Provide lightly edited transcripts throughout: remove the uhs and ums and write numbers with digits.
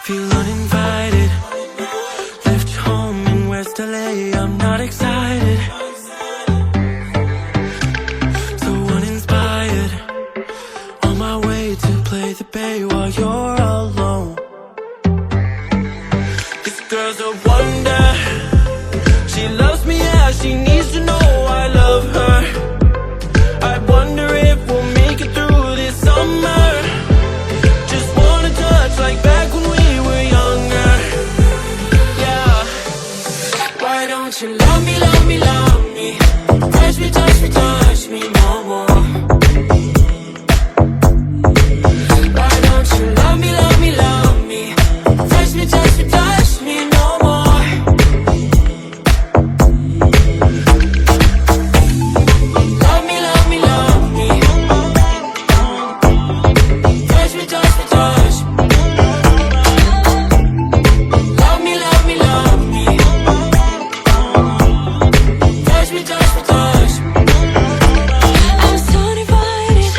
Feel uninvited. Left home in West LA, I'm not excited. So uninspired. On my way to play the bay while you're alone. This girl's a wonder. She loves me, yeah, she needs to know I love her. I wonder if we'll make it through this summer. Just wanna touch like back when we were younger. Yeah. Why don't you love me, love me, love me? Touch me, touch me, touch me no more. Why don't you love me, love me, love me? Touch me, touch me, touch me no more. Love me, love me, love me. Touch me, touch me, touch me. Love me, love me, love me. Touch me, touch me, touch me. I'm so divided,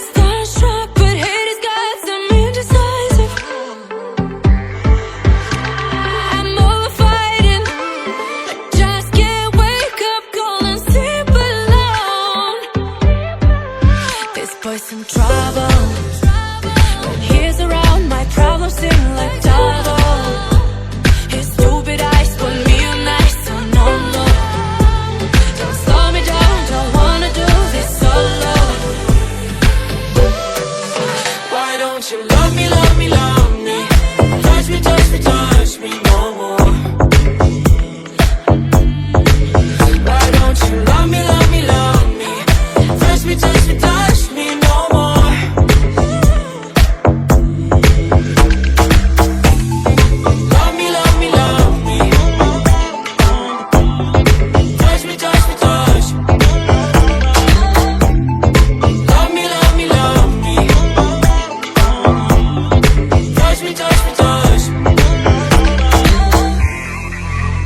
starstruck, but haters got some indecisive. I'm over fighting, I just can't wake up cold and sleep alone. This boy's some trouble. When he's around, my problems seem like double. His stupid eyes put me on ice, so no, no. Don't slow me down, don't wanna do this solo. Why don't you love me, love me, love me? Touch me, touch me, touch me no more. Why don't you love me, love me, love me? Touch me, touch me, touch me no more. Love me, love me, love me. Touch me, touch me, touch me. Love me, love me, love me. Touch me, touch me, touch me.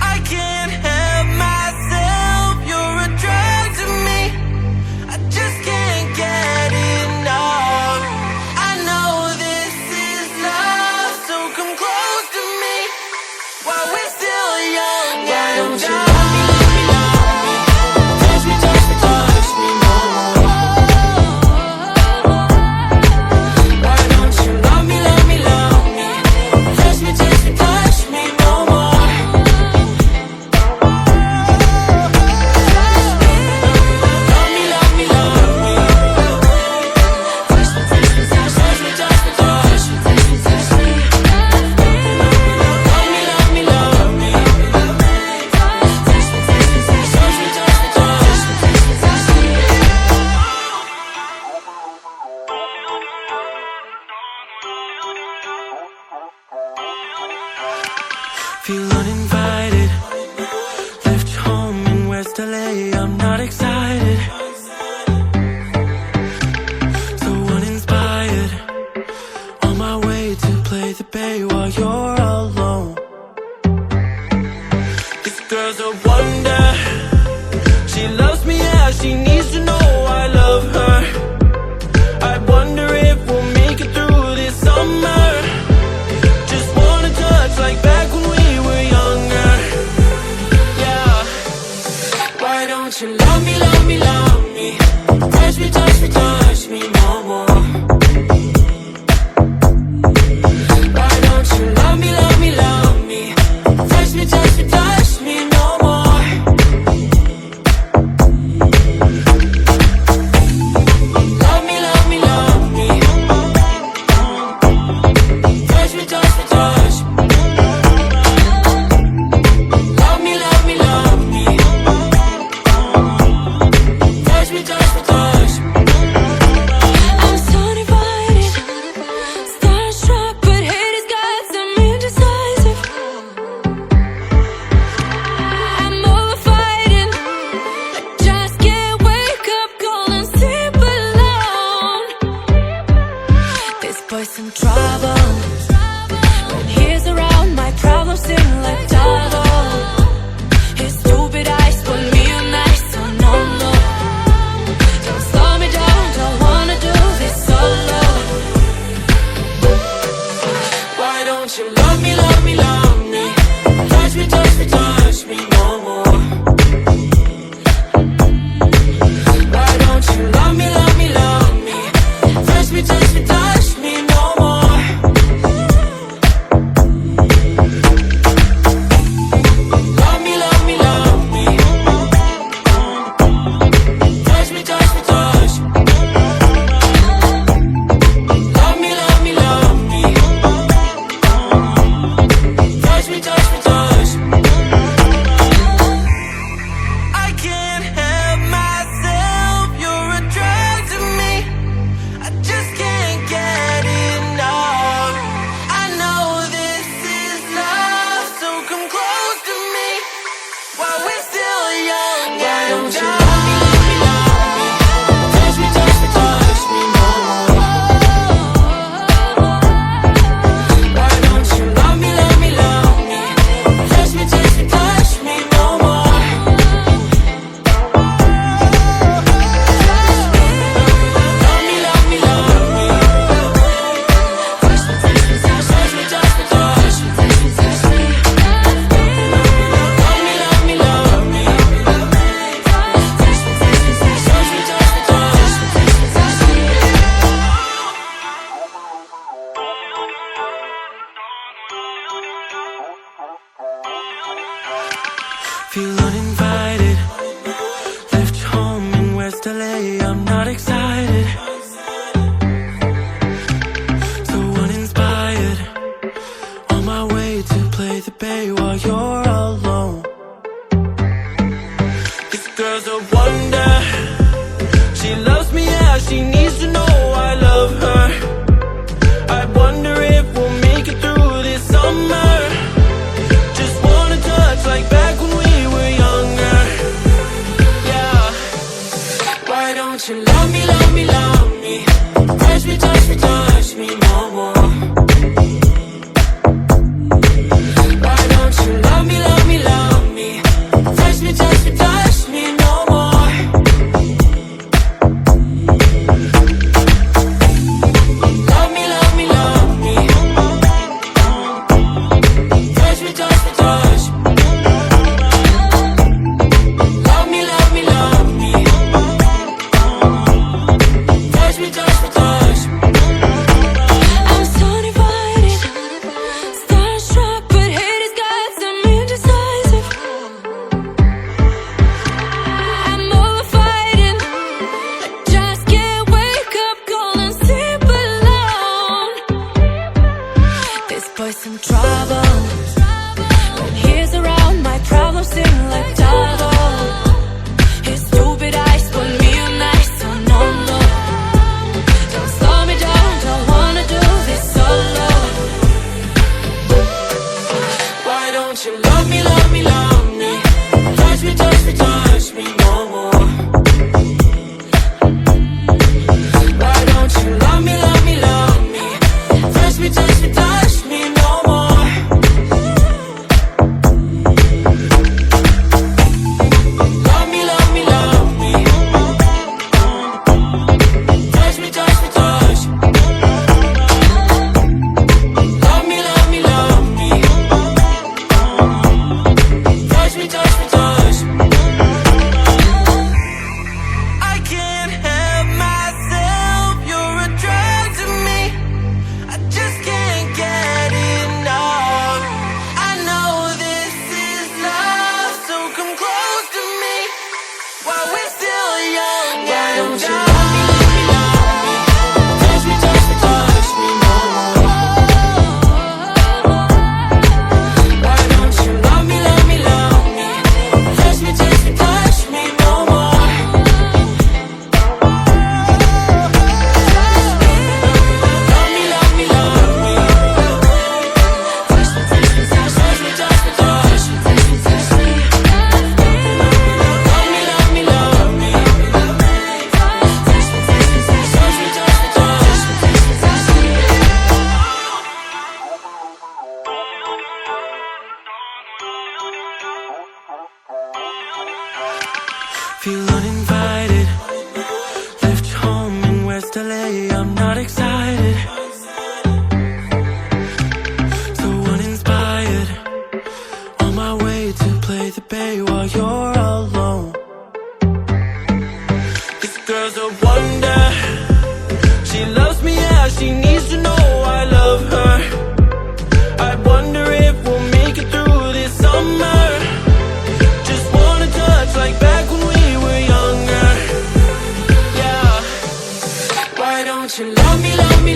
I can't help myself, you're a drug to me. I just can't get enough. I know this is love, so come close to me while we're still young. Why don't you love me, love me, love me? Touch me, touch me, touch me no more. Why don't you love me, love me, love me? Touch me, touch me, touch me no more. Love me, love me, love me. Touch me, touch me, touch me, touch me, touch me, touch me, touch me. Love me, love me, love me. Touch me, touch me, touch me, touch me, touch me, touch me, touch me, touch me. Feel uninvited. Left home in West LA, I'm not excited. So uninspired. On my way to play the bay while you're alone. This girl's a wonder. She loves me, yeah, she needs to know I love her. I wonder if we'll make it through this summer. Just wanna touch like back when we were younger. Yeah. Why don't you love me, love me, love me? Touch me, touch me, touch me no more. Why don't you love me, love me, love me? Touch me, touch me, touch me no more. Love me, love me, love me. Touch me, touch me, touch me. Love me, love me, love me. Touch me, touch me, touch me. I'm wonder. She loves me, yeah, she needs to know I love her. I wonder if we'll make it through this summer. Just wanna touch like back when we were younger. Yeah. Why don't you love me, love me, love me? Touch me, touch me, touch me no more. Why don't you love me, love me, love me? Touch me, touch me, touch me no more. Love me, love me, love me. Touch me, touch me, touch me. Love me, love me, love me. Touch me, touch me, touch me. I'm so divided, starstruck, but hate has got some indecisive. I'm over fighting, I just can't wake up, gonna sleep alone. This boy's some trouble. When he's around, my problems seem like double. His stupid eyes put me on ice, so no, no. Don't slow me down, don't wanna do this solo. Why don't you love me, love me, love me? Touch me, touch me, touch me no more. Why don't you love me, love me, love me? Touch me, touch me, touch me no more. Love me, love me, love me. Touch me, touch me, touch me. Love me, love me, love me. Touch me, touch me, touch me. I can't help myself, you're a drug to me. I just can't get enough. I know this is love, so come close to me while we're still young. Why don't you love me, love me, love me? Touch me, touch me, touch me no more. Why don't you love me, love me, love me? Touch me, touch me, touch me no more. Love me, love me, love me. Touch me, touch me, touch me, touch me, touch me, touch me, touch me. Love me, love me, love me. Touch me, touch me, touch me, touch me, touch me, touch me, touch me, touch me. Feel uninvited. Left home in West LA, I'm not excited. So uninspired. On my way to play the bay while you're alone. This girl's a wonder. She loves me, yeah, she needs to know I love her. I wonder if we'll make it through this summer. Just wanna touch like back when we were younger. Yeah. Why don't you love me, love me,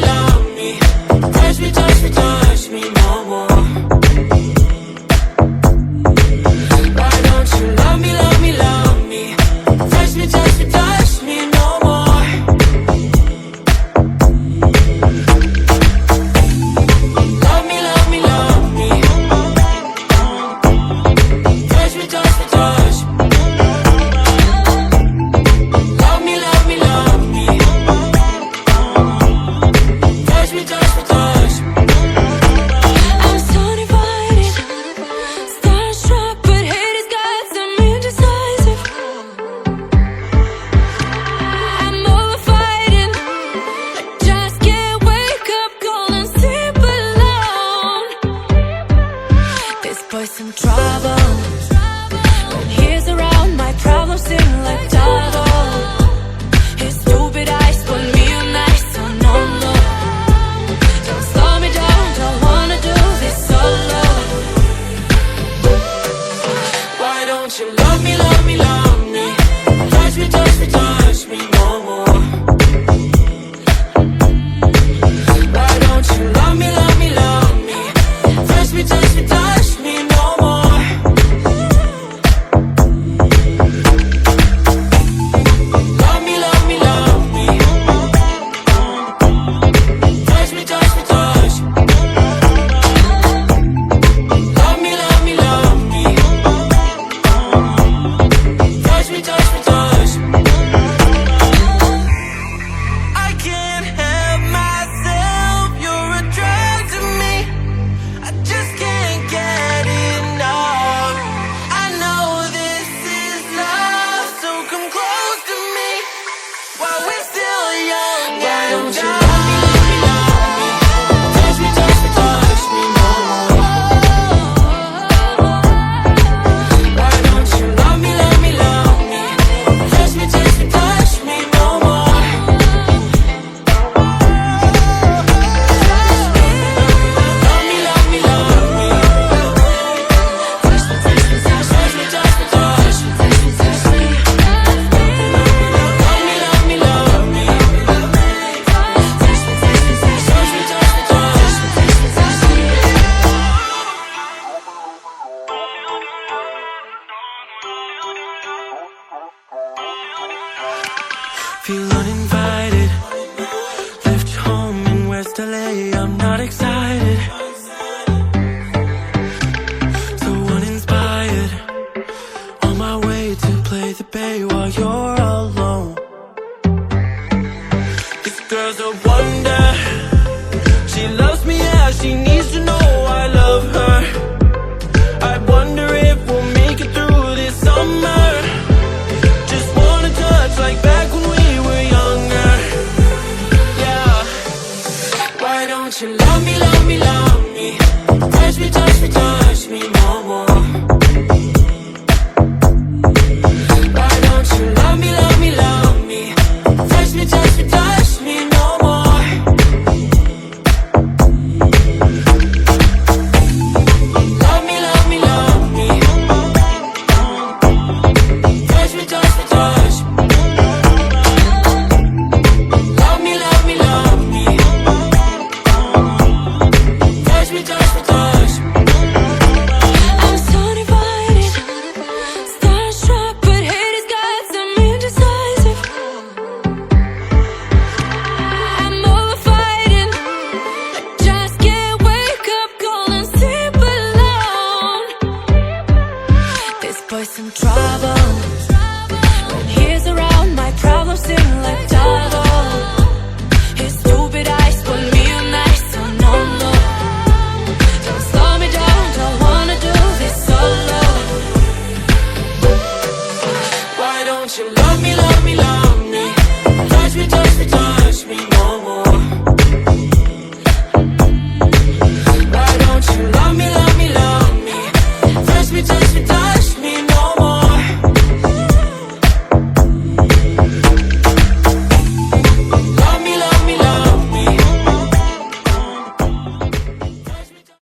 feel uninvited. Left home in West LA, I'm not excited. So uninspired, on my way to play the bay while you're alone. This girl's a wonder. She loves me, yeah, she needs to know I love her. I wonder if we'll make it through this summer. Just wanna touch like back when we were younger. Yeah. Why don't you love me, love me, love me? Touch me, touch me, touch me no more. Why don't you love me, love me, love me? Touch me, touch me, touch me no more. Love me, love me, love me. Touch me, touch me, touch me. Love me, love me, love me. Touch me, touch me, touch me. I'm so divided, starstruck, but haters got some indecisive. I'm over fighting, I just can't wake up, gonna sleep alone. This boy's some trouble. When he's around, my problems seem like double. His stupid eyes put me on ice, so no, no. Don't slow me down, don't wanna do this solo. Why don't you love me, love me, love me? Touch me, touch me, touch me no more.